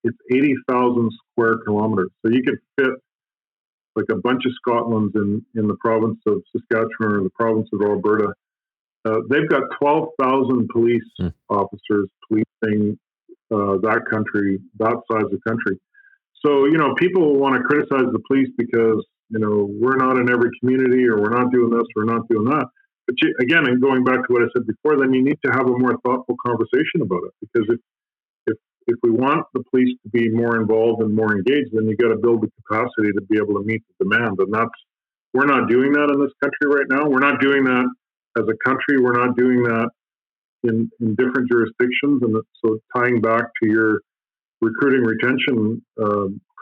it's 80,000 square kilometers. So you could fit like a bunch of Scotlands in the province of Saskatchewan or the province of Alberta. They've got 12,000 police officers policing that country, that size of country. So, people want to criticize the police because, we're not in every community or we're not doing this, we're not doing that. But again, and going back to what I said before, then you need to have a more thoughtful conversation about it. Because if we want the police to be more involved and more engaged, then you got to build the capacity to be able to meet the demand. And we're not doing that in this country right now. We're not doing that as a country. We're not doing that in different jurisdictions. And so tying back to your recruiting retention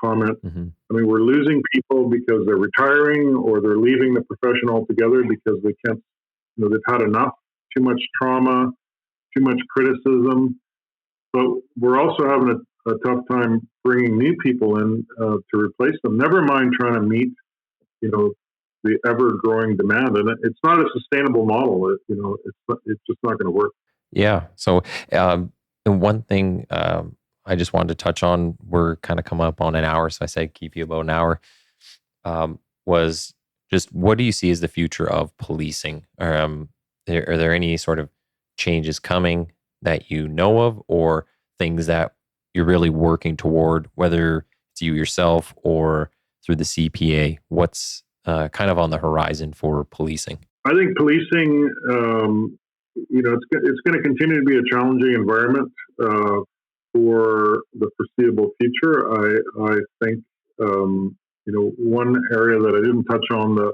comment, I mean, we're losing people because they're retiring or they're leaving the profession altogether because they can't, they've had enough, too much trauma, too much criticism. But we're also having a tough time bringing new people in to replace them. Never mind trying to meet, the ever-growing demand. And it's not a sustainable model. It's just not going to work. Yeah. So the one thing I just wanted to touch on, we're kind of coming up on an hour, so I said keep you about an hour, was just what do you see as the future of policing? Are there any sort of changes coming that you know of, or things that you're really working toward, whether it's you yourself or through the CPA? What's kind of on the horizon for policing? I think policing, it's going to continue to be a challenging environment for the foreseeable future. I think, one area that I didn't touch on that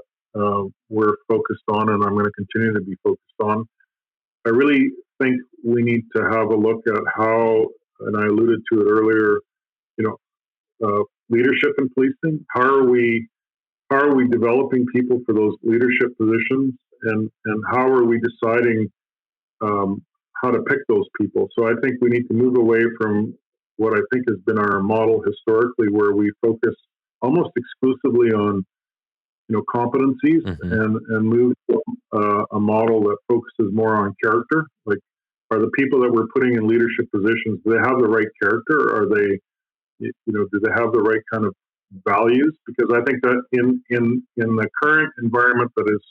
we're focused on, and I'm going to continue to be focused on, I really think we need to have a look at how, and I alluded to it earlier, leadership in policing? How are we developing people for those leadership positions, and how are we deciding how to pick those people? So I think we need to move away from what I think has been our model historically, where we focus almost exclusively on competencies, and move to a model that focuses more on character. Like, are the people that we're putting in leadership positions, do they have the right character? Are they, do they have the right kind of values? Because I think that in the current environment that is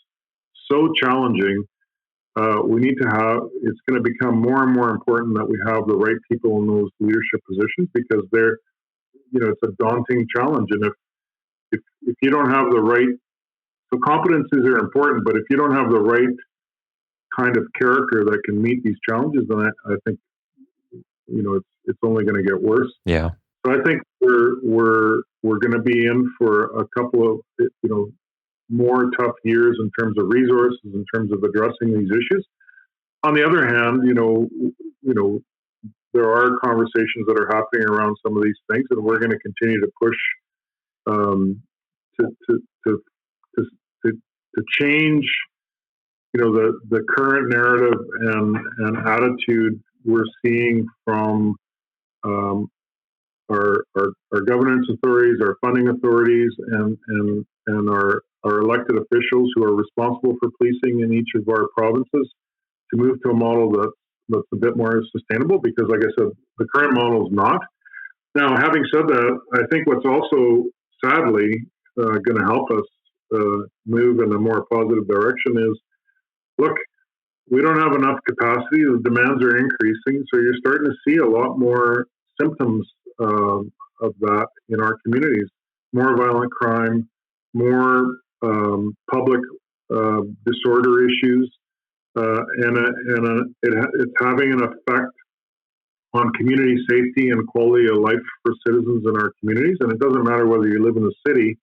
so challenging, we need to have, it's going to become more and more important that we have the right people in those leadership positions, because they're, it's a daunting challenge. And if you don't have the right, so competencies are important, but if you don't have the right kind of character that can meet these challenges, then I think, it's only going to get worse. Yeah. So I think we're going to be in for a couple of, more tough years in terms of resources, in terms of addressing these issues. On the other hand, there are conversations that are happening around some of these things, and we're going to continue to push to change, the current narrative and attitude we're seeing from our governance authorities, our funding authorities, and our elected officials who are responsible for policing in each of our provinces, to move to a model that's a bit more sustainable, because, like I said, the current model is not. Now, having said that, I think what's also sadly going to help us move in a more positive direction is, look, we don't have enough capacity. The demands are increasing, so you're starting to see a lot more symptoms of that in our communities. More violent crime, more public disorder issues, and it's having an effect on community safety and quality of life for citizens in our communities. And it doesn't matter whether you live in a city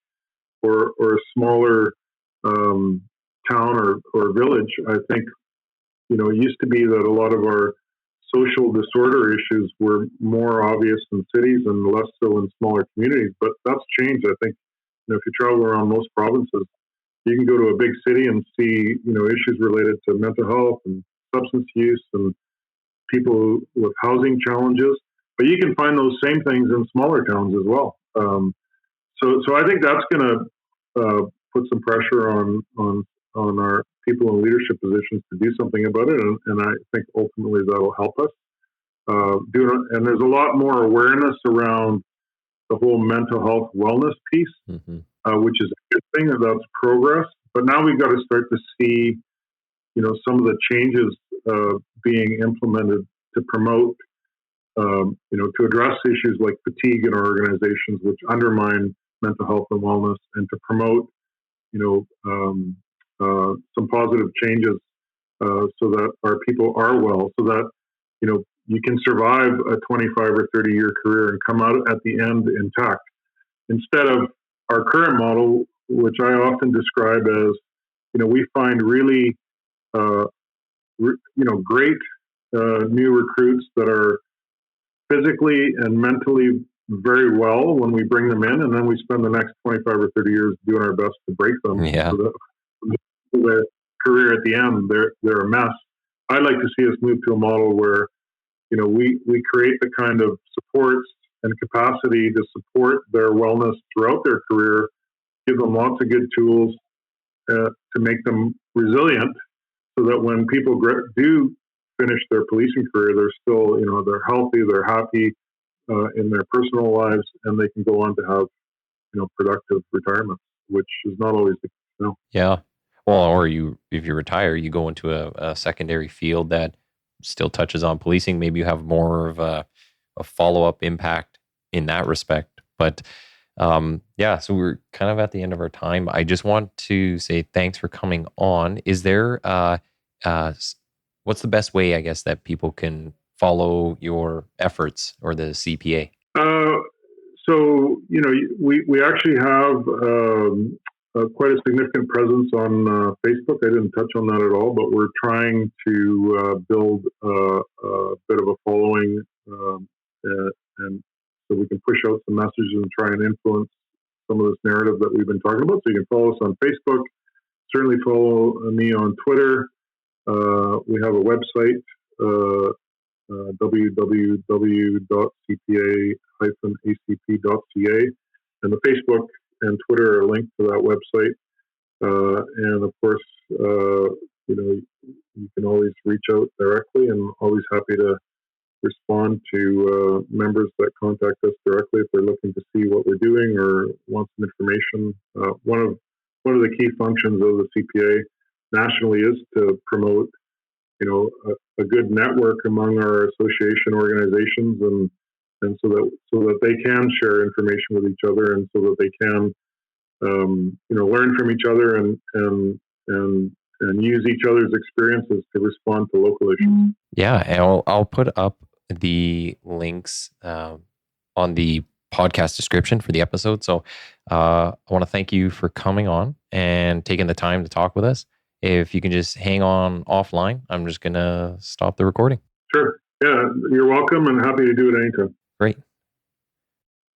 or a smaller town or village. I think, it used to be that a lot of our social disorder issues were more obvious in cities and less so in smaller communities. But that's changed. I think, if you travel around most provinces, you can go to a big city and see, issues related to mental health and substance use and people with housing challenges. But you can find those same things in smaller towns as well. So I think that's going to put some pressure on our people in leadership positions to do something about it, and I think ultimately that'll help us. And there's a lot more awareness around the whole mental health wellness piece, which is a good thing, and that's progress. But now we've got to start to see, some of the changes being implemented to promote, to address issues like fatigue in our organizations, which undermine mental health and wellness, and to promote, some positive changes so that our people are well, so that, you can survive a 25 or 30-year career and come out at the end intact. Instead of our current model, which I often describe as, we find really, great new recruits that are physically and mentally very well when we bring them in, and then we spend the next 25 or 30 years doing our best to break them. Yeah. So that their career at the end, they're a mess. I'd like to see us move to a model where, we create the kind of supports and capacity to support their wellness throughout their career, give them lots of good tools to make them resilient, so that when people do finish their policing career, they're still, they're healthy, they're happy in their personal lives, and they can go on to have, productive retirement, which is not always the case. Yeah. Well, or if you retire, you go into a secondary field that still touches on policing. Maybe you have more of a follow-up impact in that respect. But yeah, so we're kind of at the end of our time. I just want to say thanks for coming on. Is there, what's the best way, I guess, that people can follow your efforts or the CPA? So, we actually have quite a significant presence on Facebook. I didn't touch on that at all, but we're trying to build a bit of a following and so we can push out some messages and try and influence some of this narrative that we've been talking about. So you can follow us on Facebook. Certainly follow me on Twitter. We have a website, www.cpa-acp.ca, and the Facebook and Twitter are linked to that website. And of course, you can always reach out directly, and always happy to respond to members that contact us directly if they're looking to see what we're doing or want some information. One of the key functions of the CPA nationally is to promote, a good network among our association organizations, and so that they can share information with each other, and so that they can learn from each other and use each other's experiences to respond to local issues. Yeah, and I'll put up the links on the podcast description for the episode. So I want to thank you for coming on and taking the time to talk with us. If you can just hang on offline, I'm just going to stop the recording. Sure. Yeah, you're welcome, and happy to do it anytime. Great.